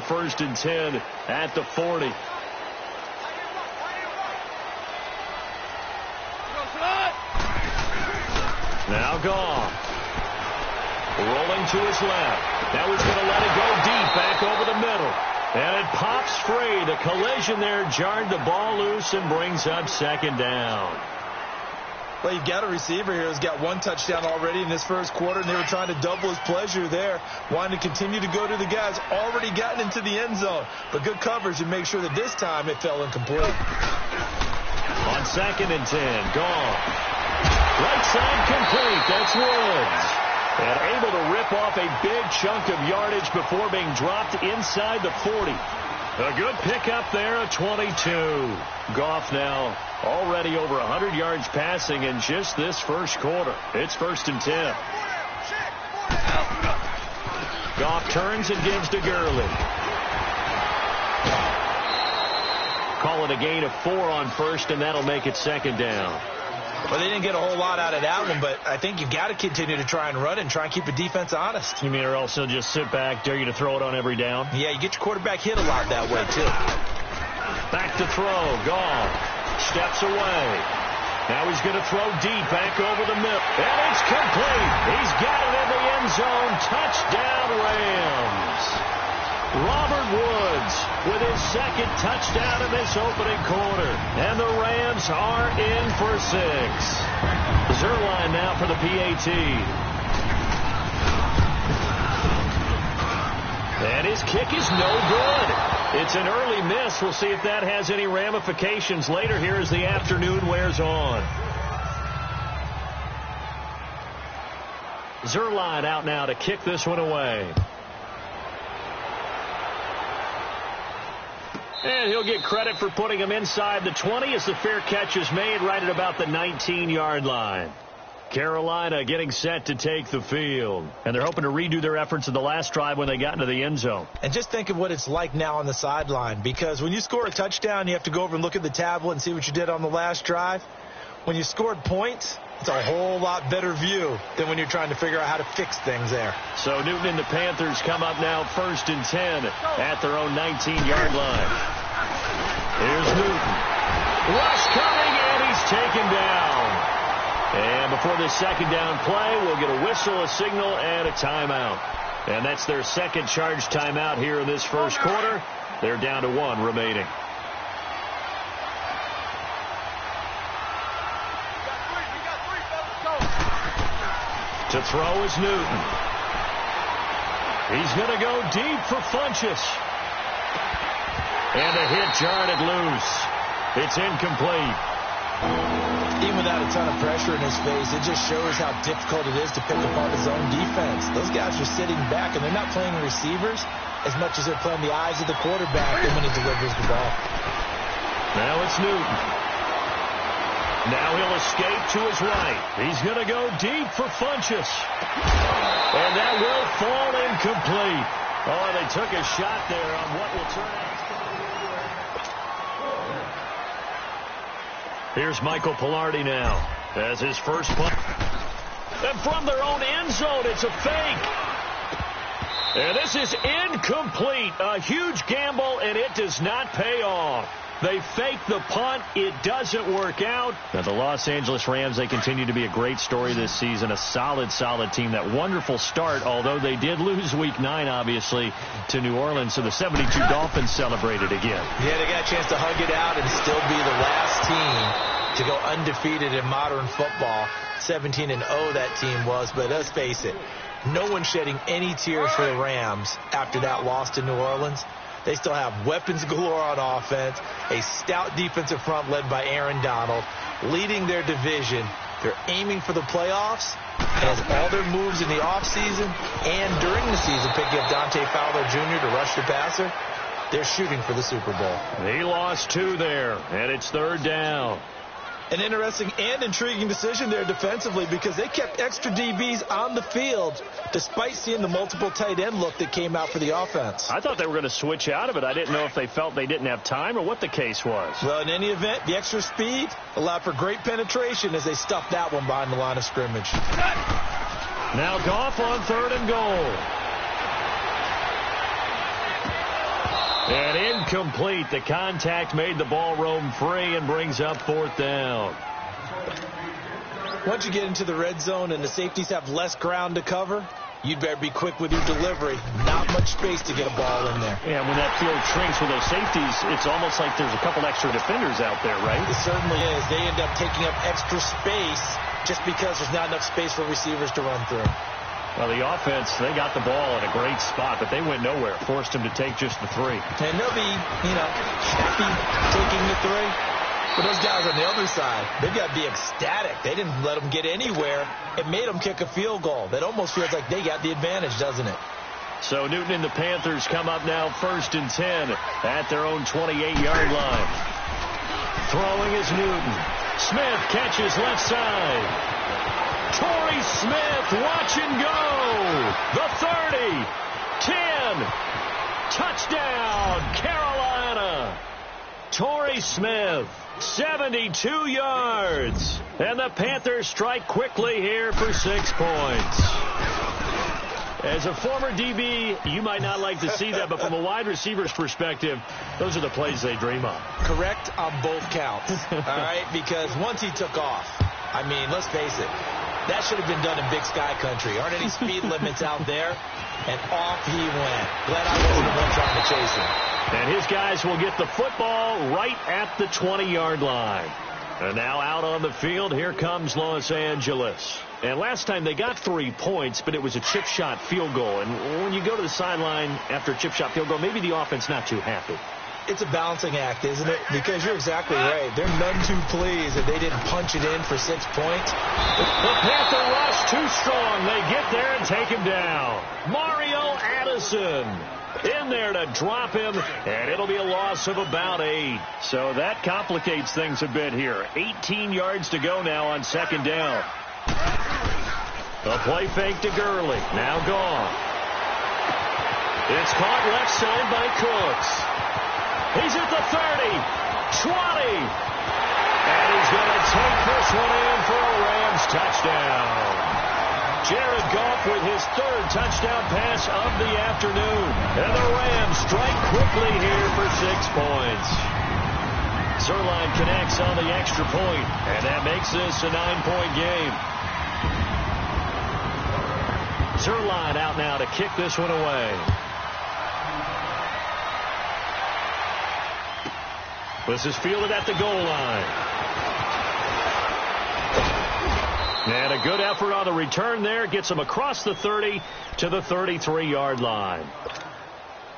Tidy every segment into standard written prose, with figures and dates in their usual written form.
first and 10 at the 40. Now Goff. Rolling to his left. Now he's going to let it go deep back over the middle. And it pops free. The collision there jarred the ball loose and brings up second down. Well, you've got a receiver here who's got one touchdown already in this first quarter, and they were trying to double his pleasure there, wanting to continue to go to the guys already gotten into the end zone. But good coverage to make sure that this time it fell incomplete. On second and 10, Goff. Right side complete. That's Woods. And able to rip off a big chunk of yardage before being dropped inside the 40. A good pickup there at 22. Goff now already over 100 yards passing in just this first quarter. It's first and 10. Goff turns and gives to Gurley. Call it a gain of 4 on first, and that'll make it second down. Well, they didn't get a whole lot out of that one, but I think you've got to continue to try and run and try and keep the defense honest. You mean or else he'll just sit back, dare you to throw it on every down? Yeah, you get your quarterback hit a lot that way, too. Back to throw. Goff steps away. Now he's going to throw deep back over the middle. And it's complete. He's got it in the end zone. Touchdown, Rams. Robert Woods with his second touchdown in this opening quarter. And the Rams are in for 6. Zerline now for the PAT. And his kick is no good. It's an early miss. We'll see if that has any ramifications later here as the afternoon wears on. Zerline out now to kick this one away. And he'll get credit for putting him inside the 20 as the fair catch is made right at about the 19-yard line. Carolina getting set to take the field. And they're hoping to redo their efforts in the last drive when they got into the end zone. And just think of what it's like now on the sideline, because when you score a touchdown, you have to go over and look at the tablet and see what you did on the last drive. When you scored points, it's a whole lot better view than when you're trying to figure out how to fix things there. So Newton and the Panthers come up now first and 10 at their own 19-yard line. Here's Newton. Rush coming, and he's taken down. And before this second down play, we'll get a whistle, a signal, and a timeout. And that's their second charge timeout here in this first quarter. They're down to 1 remaining. To throw is Newton. He's going to go deep for Funchess. And a hit jarred it loose. It's incomplete. Even without a ton of pressure in his face, it just shows how difficult it is to pick apart his own defense. Those guys are sitting back, and they're not playing receivers as much as they're playing the eyes of the quarterback when he delivers the ball. Now it's Newton. Now he'll escape to his right. He's going to go deep for Funchess. And that will fall incomplete. Oh, they took a shot there on what will turn out. Here's Michael Pilardi now as his first punt. And from their own end zone, it's a fake. And this is incomplete. A huge gamble, and it does not pay off. They fake the punt. It doesn't work out. Now, the Los Angeles Rams, they continue to be a great story this season. A solid, solid team. That wonderful start, although they did lose Week 9, obviously, to New Orleans. So the 72 Dolphins celebrated again. Yeah, they got a chance to hug it out and still be the last team to go undefeated in modern football. 17-0 that team was, but let's face it, no one shedding any tears for the Rams after that loss to New Orleans. They still have weapons galore on offense, a stout defensive front led by Aaron Donald, leading their division. They're aiming for the playoffs, and as all their moves in the offseason and during the season, picking up Dante Fowler Jr. to rush the passer, they're shooting for the Super Bowl. He lost 2 there, and it's third down. An interesting and intriguing decision there defensively, because they kept extra DBs on the field despite seeing the multiple tight end look that came out for the offense. I thought they were going to switch out of it. I didn't know if they felt they didn't have time or what the case was. Well, in any event, the extra speed allowed for great penetration as they stuffed that one behind the line of scrimmage. Now Goff on 3rd and goal. And incomplete. The contact made the ball roam free and brings up 4th down. Once you get into the red zone and the safeties have less ground to cover, you'd better be quick with your delivery. Not much space to get a ball in there. Yeah, when that field shrinks with those safeties, it's almost like there's a couple extra defenders out there, right? It certainly is. They end up taking up extra space just because there's not enough space for receivers to run through. Well, the offense, they got the ball in a great spot, but they went nowhere. Forced them to take just the 3. And they'll be, happy taking the 3. But those guys on the other side, they've got to be ecstatic. They didn't let them get anywhere. It made them kick a field goal. That almost feels like they got the advantage, doesn't it? So Newton and the Panthers come up now 1st and 10 at their own 28-yard line. Throwing is Newton. Smith catches left side. Torrey Smith, watch and go. The 30, 10, touchdown, Carolina. Torrey Smith, 72 yards. And the Panthers strike quickly here for 6 points. As a former DB, you might not like to see that, but from a wide receiver's perspective, those are the plays they dream of. Correct on both counts, all right? Because once he took off, I mean, let's face it, that should have been done in Big Sky Country. Aren't any speed limits out there? And off he went. Glad I wasn't the one trying to chase him. And his guys will get the football right at the 20-yard line. And now out on the field, here comes Los Angeles. And last time they got 3 points, but it was a chip shot field goal. And when you go to the sideline after a chip shot field goal, maybe the offense not too happy. It's a balancing act, isn't it? Because you're exactly right. They're none too pleased that they didn't punch it in for 6 points. The Panther rush too strong. They get there and take him down. Mario Addison in there to drop him, and it'll be a loss of about 8. So that complicates things a bit here. 18 yards to go now on 2nd down. A play fake to Gurley. Now gone. It's caught left side by Cooks. He's at the 30, 20. And he's going to take this one in for a Rams touchdown. Jared Goff with his 3rd touchdown pass of the afternoon. And the Rams strike quickly here for 6 points. Zerline connects on the extra point, and that makes this a 9-point game. Zerline out now to kick this one away. This is fielded at the goal line. And a good effort on the return there. Gets him across the 30 to the 33-yard line.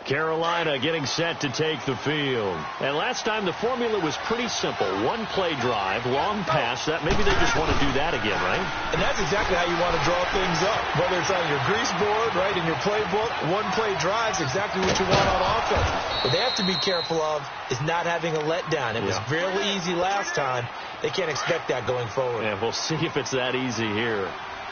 Carolina getting set to take the field. And last time the formula was pretty simple. 1-play drive, long pass. That maybe they just want to do that again, right? And that's exactly how you want to draw things up. Whether it's on your grease board, right, in your playbook, 1-play drive is exactly what you want on offense. What they have to be careful of is not having a letdown. It was fairly easy last time. They can't expect that going forward. Yeah, we'll see if it's that easy here.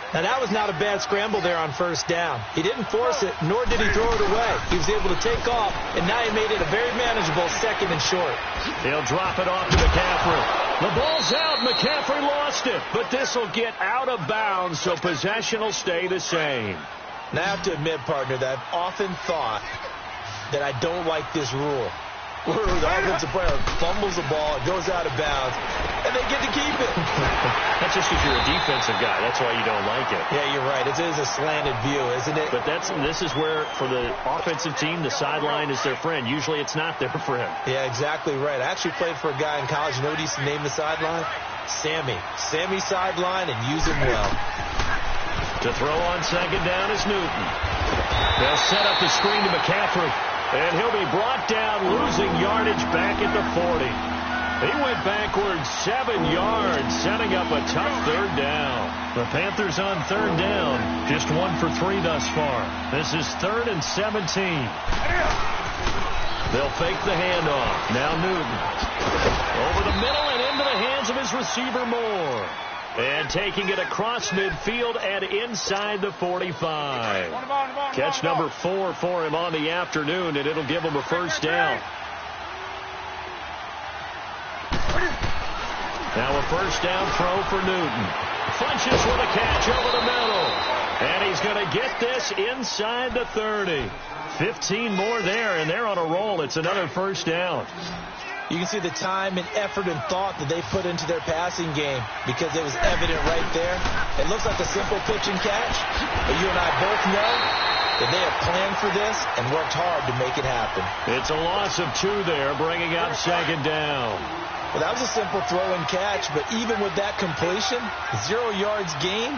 Now, that was not a bad scramble there on 1st down. He didn't force it, nor did he throw it away. He was able to take off, and now he made it a very manageable 2nd and short. He'll drop it off to McCaffrey. The ball's out. McCaffrey lost it, but this will get out of bounds, so possession will stay the same. Now, I have to admit, partner, that I've often thought that I don't like this rule. Where the offensive player fumbles the ball, it goes out of bounds, and they get to keep it. That's just because you're a defensive guy. That's why you don't like it. Yeah, you're right. It is a slanted view, isn't it? But this is where, for the offensive team, the sideline is their friend. Usually it's not their friend. Yeah, exactly right. I actually played for a guy in college. You know what he used to name the sideline? Sammy. Sammy sideline, and use him well. To throw on 2nd down is Newton. They'll set up the screen to McCaffrey. And he'll be brought down, losing yardage back at the 40. He went backwards 7 yards, setting up a tough 3rd down. The Panthers on 3rd down, just 1 for 3 thus far. This is 3rd and 17. They'll fake the handoff. Now Newton. Over the middle and into the hands of his receiver Moore. And taking it across midfield and inside the 45. Catch number 4 for him on the afternoon, and it'll give him a 1st down. Now a 1st down throw for Newton. Funches with a catch over the middle. And he's going to get this inside the 30. 15 more there, and they're on a roll. It's It's another first down. You can see the time and effort and thought that they put into their passing game because it was evident right there. It looks like a simple pitch and catch, but you and I both know that they have planned for this and worked hard to make it happen. It's a loss of 2 there, bringing up second down. Well, that was a simple throw and catch, but even with that completion, 0 yards gained,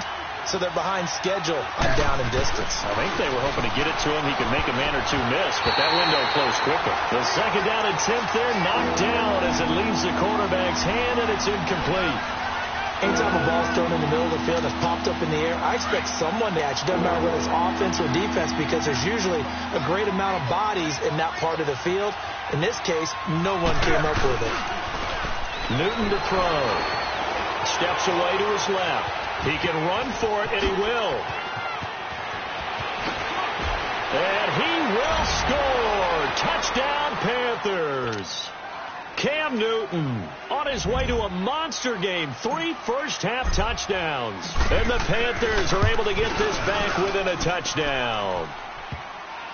so they're behind schedule on down and distance. I think they were hoping to get it to him. He could make a man or 2 miss, but that window closed quickly. The second down and 10th there, knocked down as it leaves the quarterback's hand, and it's incomplete. Anytime a ball's thrown in the middle of the field and it's popped up in the air, I expect someone to catch. It doesn't matter whether it's offense or defense because there's usually a great amount of bodies in that part of the field. In this case, no one came up with it. Newton to throw. Steps away to his left. He can run for it, and he will. And he will score. Touchdown, Panthers. Cam Newton on his way to a monster game. 3 first-half touchdowns. And the Panthers are able to get this back within a touchdown.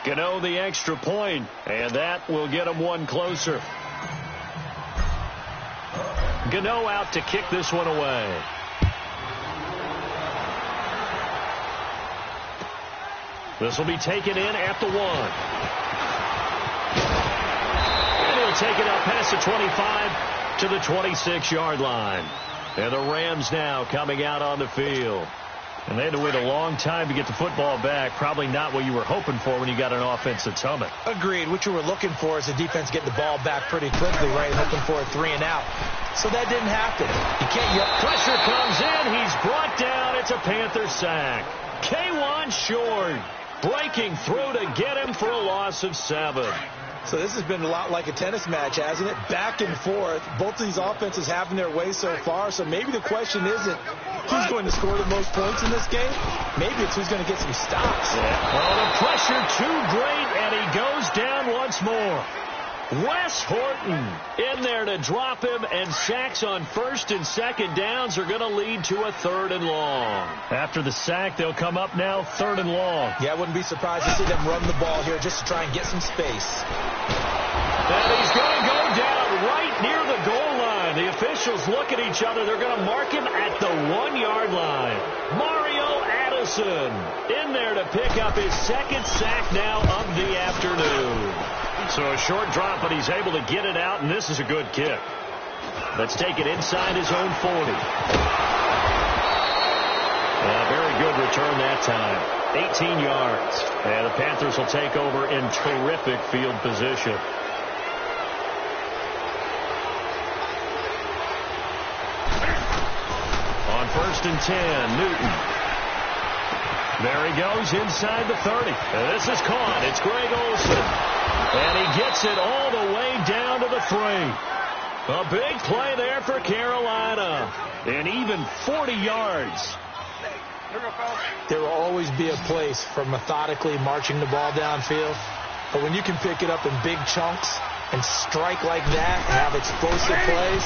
Gano the extra point, and that will get him one closer. Gano out to kick this one away. This will be taken in at the 1. And he'll take it up past the 25 to the 26-yard line. And the Rams now coming out on the field. And they had to wait a long time to get the football back. Probably not what you were hoping for when you got an offense that's humming. Agreed. What you were looking for is the defense getting the ball back pretty quickly, right? Hoping for a 3 and out. So that didn't happen. You can't yet. Pressure comes in. He's brought down. It's a Panther sack. K1 short. Breaking through to get him for a loss of 7. So this has been a lot like a tennis match, hasn't it? Back and forth. Both of these offenses having their way so far. So maybe the question isn't who's going to score the most points in this game. Maybe it's who's going to get some stops. Yeah. Well, the pressure too great, and he goes down once more. Wes Horton in there to drop him, and sacks on first and second downs are going to lead to a 3rd and long. After the sack, they'll come up now 3rd and long. Yeah, I wouldn't be surprised to see them run the ball here just to try and get some space. And he's going to go down right near the goal line. The officials look at each other. They're going to mark him at the 1-yard line. Mario Addison in there to pick up his 2nd sack now of the afternoon. So a short drop, but he's able to get it out, and this is a good kick. Let's take it inside his own 40. Very good return that time. 18 yards. And the Panthers will take over in terrific field position. On 1st and 10, Newton. There he goes inside the 30. And this is caught. It's Greg Olsen. And he gets it all the way down to the 3. A big play there for Carolina. And even 40 yards. There will always be a place for methodically marching the ball downfield. But when you can pick it up in big chunks and strike like that and have explosive plays,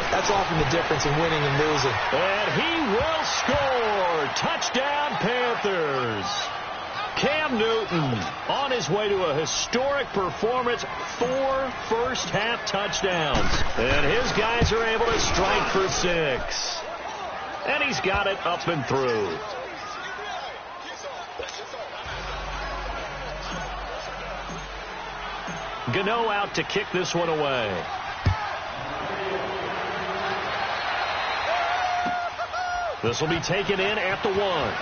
that's often the difference in winning and losing. And he will score. Touchdown, Panthers. Cam Newton on his way to a historic performance, 4 first-half touchdowns. And his guys are able to strike for 6. And he's got it up and through. Gano out to kick this one away. This will be taken in at the 1.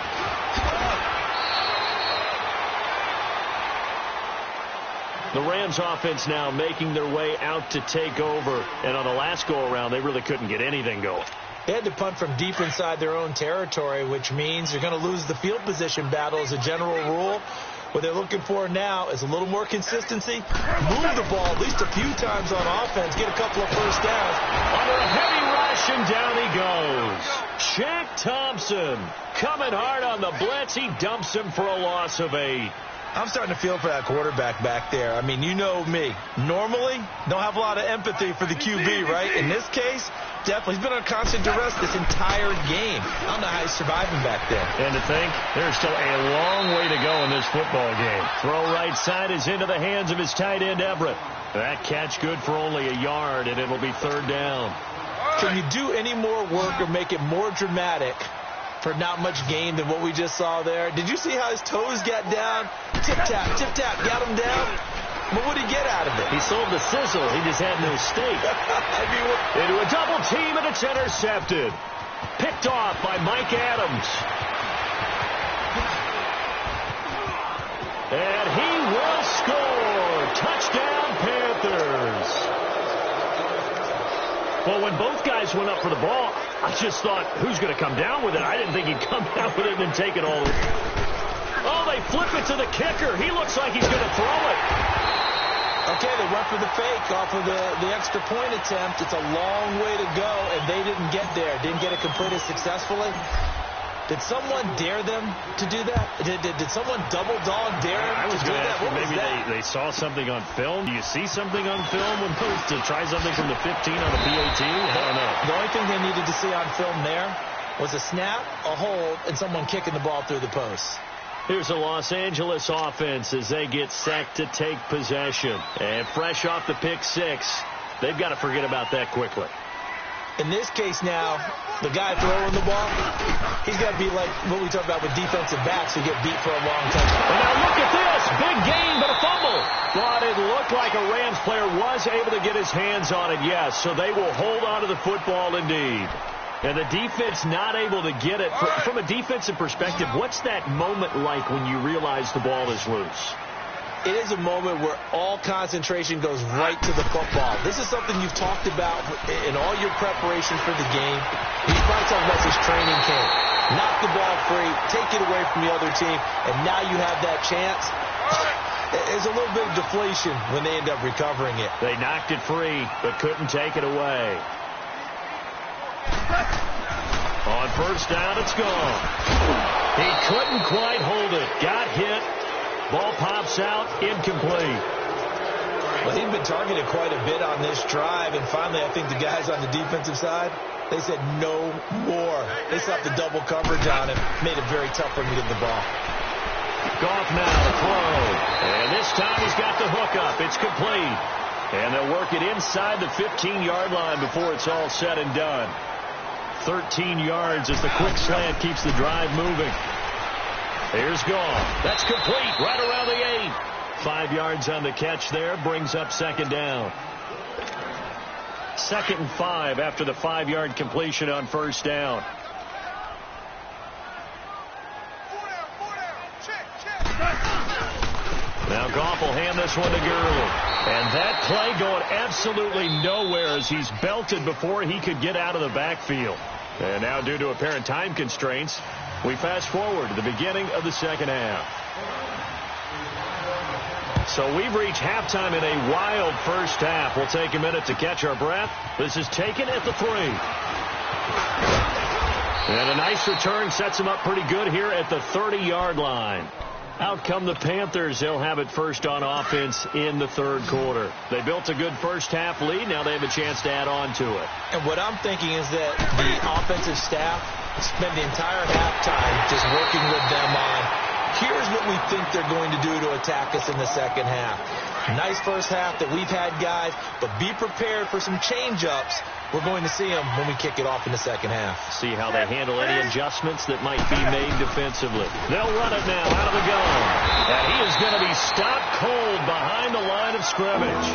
The Rams offense now making their way out to take over. And on the last go-around, they really couldn't get anything going. They had to punt from deep inside their own territory, which means you're going to lose the field position battle as a general rule. What they're looking for now is a little more consistency. Move the ball at least a few times on offense. Get a couple of first downs. Under a heavy rush, and down he goes. Shaq Thompson coming hard on the blitz. He dumps him for a loss of 8. I'm starting to feel for that quarterback back there. I mean, you know me. Normally, don't have a lot of empathy for the QB, right? In this case, definitely. He's been on constant duress this entire game. I don't know how he's surviving back there. And to think, there's still a long way to go in this football game. Throw right side is into the hands of his tight end, Everett. That catch good for only a yard, and it'll be third down. Can you do any more work or make it more dramatic for not much gain than what we just saw there? Did you see how his toes got down? Tip-tap, tip-tap, got him down. But what did he get out of it? He sold the sizzle. He just had no steak. Into a double team, and it's intercepted. Picked off by Mike Adams. And he will score. Touchdown, Panthers. Well, when both guys went up for the ball, I just thought, who's going to come down with it? I didn't think he'd come down with it and take it all. Oh, they flip it to the kicker. He looks like he's going to throw it. Okay, they went for the fake off of the extra point attempt. It's a long way to go, and they didn't get there. Didn't get it completed successfully. Did someone dare them to do that? Did someone double dog dare them to do that? What maybe they saw something on film. Do you see something on film when supposed to try something from the 15 on the PAT? I don't know. The only thing they needed to see on film there was a snap, a hold, and someone kicking the ball through the post. Here's a Los Angeles offense as they get set to take possession. And fresh off the pick six, they've got to forget about that quickly. In this case now, the guy throwing the ball, he's got to be like what we talk about with defensive backs who get beat for a long time. And now look at this. Big gain, but a fumble. But it looked like a Rams player was able to get his hands on it, yes. So they will hold on to the football indeed. And the defense not able to get it. From a defensive perspective, what's that moment like when you realize the ball is loose? It is a moment where all concentration goes right to the football. This is something you've talked about in all your preparation for the game. He's probably talking about this training camp. Knock the ball free, take it away from the other team, and now you have that chance. There's a little bit of deflation when they end up recovering it. They knocked it free, but couldn't take it away. On first down, it's gone. He couldn't quite hold it. Got hit. Ball pops out, incomplete. Well, he'd been targeted quite a bit on this drive, and finally I think the guys on the defensive side, they said no more. They slapped the double coverage on him, made it very tough for him to get the ball. Goff now to throw. And this time he's got the hook up. It's complete. And they'll work it inside the 15-yard line before it's all said and done. 13 yards as the quick slant keeps the drive moving. Here's Goff. That's complete. Right around the 8. 5 yards on the catch there. Brings up second down. 2nd and 5 after the 5-yard completion on first down. Now Goff will hand this one to Gurley. And that play going absolutely nowhere as he's belted before he could get out of the backfield. And now due to apparent time constraints, we fast forward to the beginning of the second half. So we've reached halftime in a wild first half. We'll take a minute to catch our breath. This is taken at the 3. And a nice return sets him up pretty good here at the 30-yard line. Out come the Panthers. They'll have it first on offense in the third quarter. They built a good first half lead. Now they have a chance to add on to it. And what I'm thinking is that the offensive staff spend the entire halftime just working with them on, here's what we think they're going to do to attack us in the second half. Nice first half that we've had, guys, but be prepared for some change-ups. We're going to see them when we kick it off in the second half. See how they handle any adjustments that might be made defensively. They'll run it now out of the gun. And he is going to be stopped cold behind the line of scrimmage.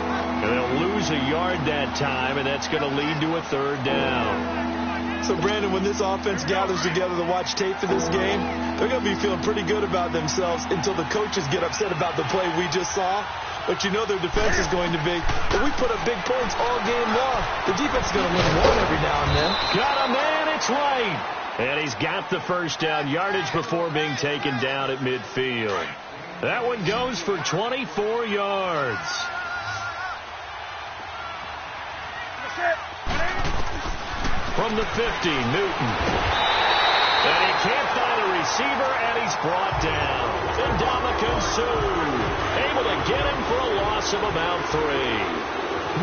And they'll lose a yard that time, and that's going to lead to a third down. So, Brandon, when this offense gathers together to watch tape for this game, they're going to be feeling pretty good about themselves until the coaches get upset about the play we just saw. But you know their defense is going to be, but we put up big points all game long. The defense is going to win one every now and then. Got a man, it's right. And he's got the first down yardage before being taken down at midfield. That one goes for 24 yards. From the 50, Newton. And he can't find a receiver, and he's brought down. Ndamukong Suh able to get him for a loss of about 3.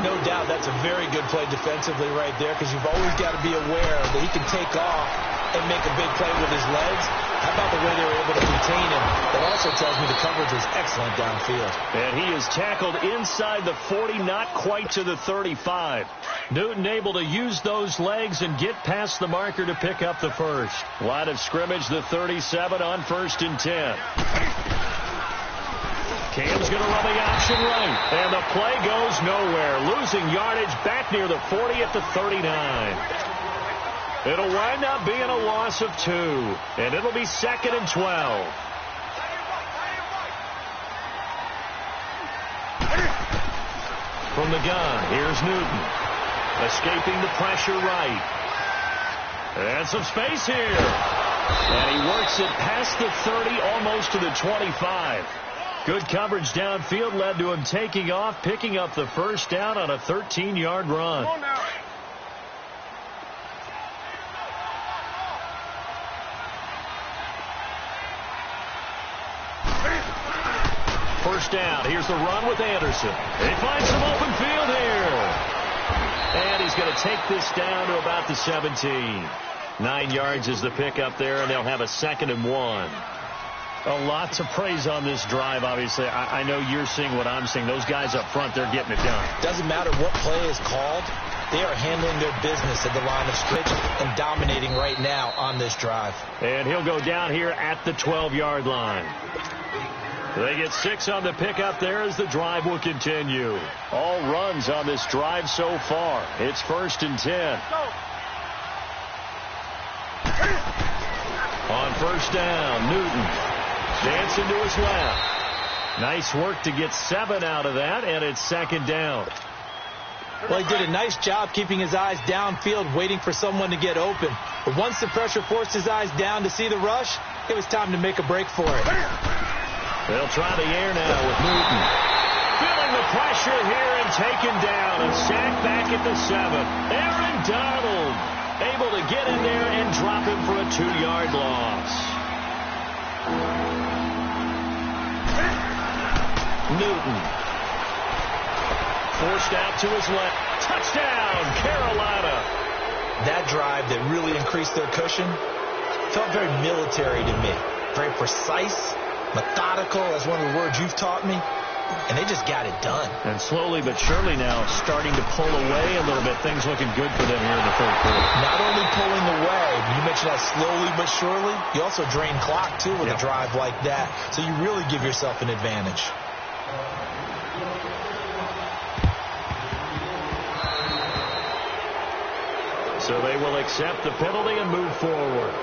No doubt that's a very good play defensively right there, because you've always got to be aware that he can take off and make a big play with his legs. How about the way they were able to contain him? That also tells me the coverage was excellent downfield. And he is tackled inside the 40, not quite to the 35. Newton able to use those legs and get past the marker to pick up the first. Line of scrimmage, the 37 on 1st and 10. Cam's going to run the option right. And the play goes nowhere. Losing yardage back near the 40 at the 39. It'll wind up being a loss of 2. And it'll be 2nd and 12. From the gun, here's Newton. Escaping the pressure right. And some space here. And he works it past the 30, almost to the 25. Good coverage downfield led to him taking off, picking up the first down on a 13-yard run. First down. Here's the run with Anderson. He finds some open field here. And he's going to take this down to about the 17. 9 yards is the pickup there, and they'll have a 2nd and 1. Lots of praise on this drive, obviously. I know you're seeing what I'm seeing. Those guys up front, they're getting it done. Doesn't matter what play is called. They are handling their business at the line of scrimmage and dominating right now on this drive. And he'll go down here at the 12-yard line. They get 6 on the pickup there as the drive will continue. All runs on this drive so far. It's 1st and 10. On first down, Newton dancing to his left. Nice work to get 7 out of that, and it's 2nd down. Well, he did a nice job keeping his eyes downfield, waiting for someone to get open. But once the pressure forced his eyes down to see the rush, it was time to make a break for it. They'll try the air now with Newton. Feeling the pressure here and taken down and sacked back at the 7. Aaron Donald able to get in there and drop him for a 2-yard loss. Newton. Forced out to his left. Touchdown, Carolina. That drive that really increased their cushion felt very military to me. Very precise, methodical, as one of the words you've taught me. And they just got it done. And slowly but surely now starting to pull away a little bit. Things looking good for them here in the 3rd quarter. Not only pulling away, you mentioned that slowly but surely, you also drain clock, too, with a drive like that. So you really give yourself an advantage. So they will accept the penalty and move forward.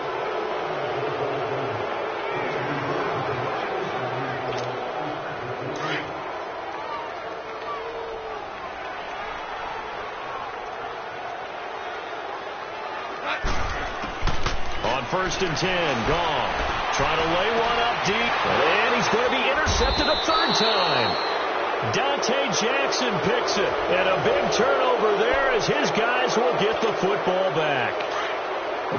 On 1st and 10, gone. Trying to lay one up deep, and he's going to be intercepted a 3rd time. Dante Jackson picks it, and a big turnover there as his guys will get the football back.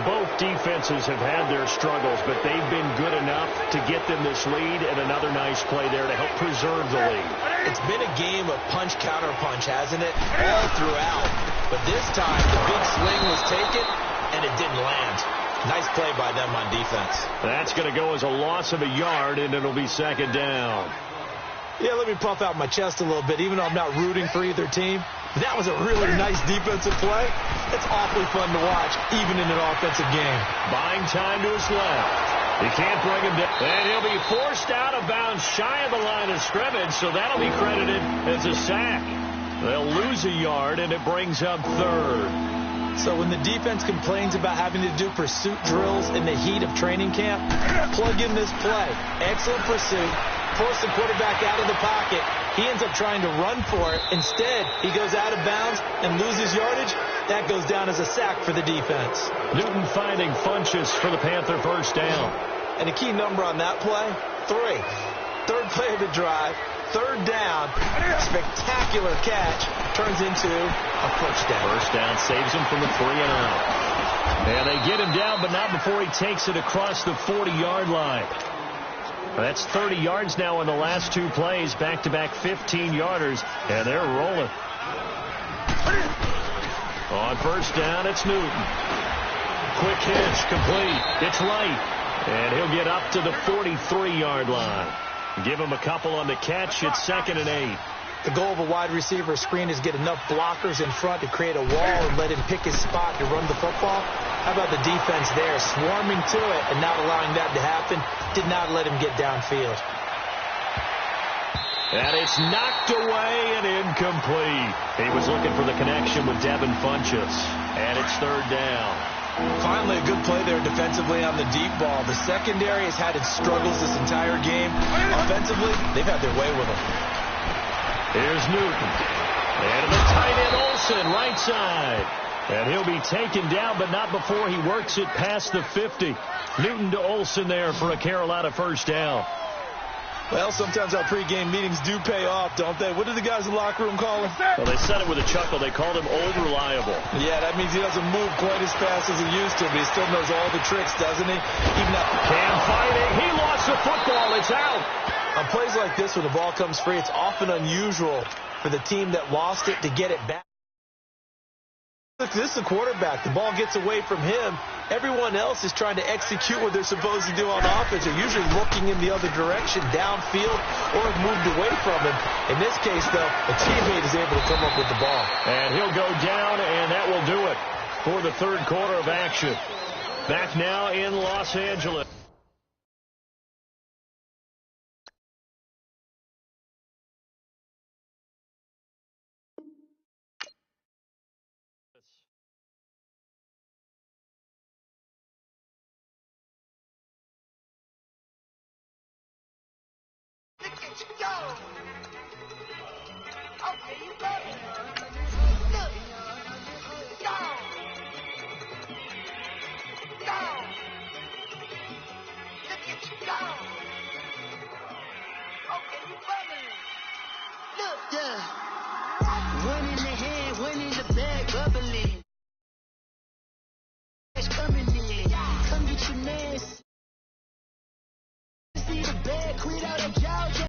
Both defenses have had their struggles, but they've been good enough to get them this lead, and another nice play there to help preserve the lead. It's been a game of punch-counter-punch, hasn't it? All throughout. But this time, the big swing was taken, and it didn't land. Nice play by them on defense. That's going to go as a loss of a yard, and it'll be 2nd down. Yeah, let me puff out my chest a little bit, even though I'm not rooting for either team. That was a really nice defensive play. It's awfully fun to watch, even in an offensive game. Buying time to his left. He can't bring him down. And he'll be forced out of bounds shy of the line of scrimmage, so that'll be credited as a sack. They'll lose a yard, and it brings up 3rd. So when the defense complains about having to do pursuit drills in the heat of training camp, plug in this play. Excellent pursuit. Force the quarterback out of the pocket. He ends up trying to run for it. Instead, he goes out of bounds and loses yardage. That goes down as a sack for the defense. Newton finding Funchess for the Panther first down. And a key number on that play, 3. 3rd play of the drive. 3rd down. Spectacular catch. Turns into a first down. First down saves him from the 3 and out. And they get him down, but not before he takes it across the 40-yard line. That's 30 yards now in the last 2 plays. Back-to-back 15-yarders, and they're rolling. On first down, it's Newton. Quick hitch, complete. It's right. And he'll get up to the 43-yard line. Give him a couple on the catch. It's 2nd and 8. The goal of a wide receiver screen is get enough blockers in front to create a wall and let him pick his spot to run the football. How about the defense there, swarming to it and not allowing that to happen? Did not let him get downfield. And it's knocked away and incomplete. He was looking for the connection with Devin Funchess. And it's 3rd down. Finally, a good play there defensively on the deep ball. The secondary has had its struggles this entire game. Offensively, they've had their way with them. Here's Newton. And the tight end Olsen, right side. And he'll be taken down, but not before he works it past the 50. Newton to Olsen there for a Carolina first down. Well, sometimes our pregame meetings do pay off, don't they? What did the guys in the locker room call him? Well, they said it with a chuckle. They called him Old Reliable. Yeah, that means he doesn't move quite as fast as he used to, but he still knows all the tricks, doesn't he? Even up. Cam fighting. He lost the football. It's out. On plays like this where the ball comes free, it's often unusual for the team that lost it to get it back. This is the quarterback. The ball gets away from him. Everyone else is trying to execute what they're supposed to do on offense. They're usually looking in the other direction, downfield, or have moved away from him. In this case, though, a teammate is able to come up with the ball. And he'll go down, and that will do it for the 3rd quarter of action. Back now in Los Angeles. Go! Okay, you got it. Look. Go! Go! Look at you go! Okay, you bubbling. Look, yeah. One in the hand, one in the bag, bubbling. It's coming in. Come get your nasty.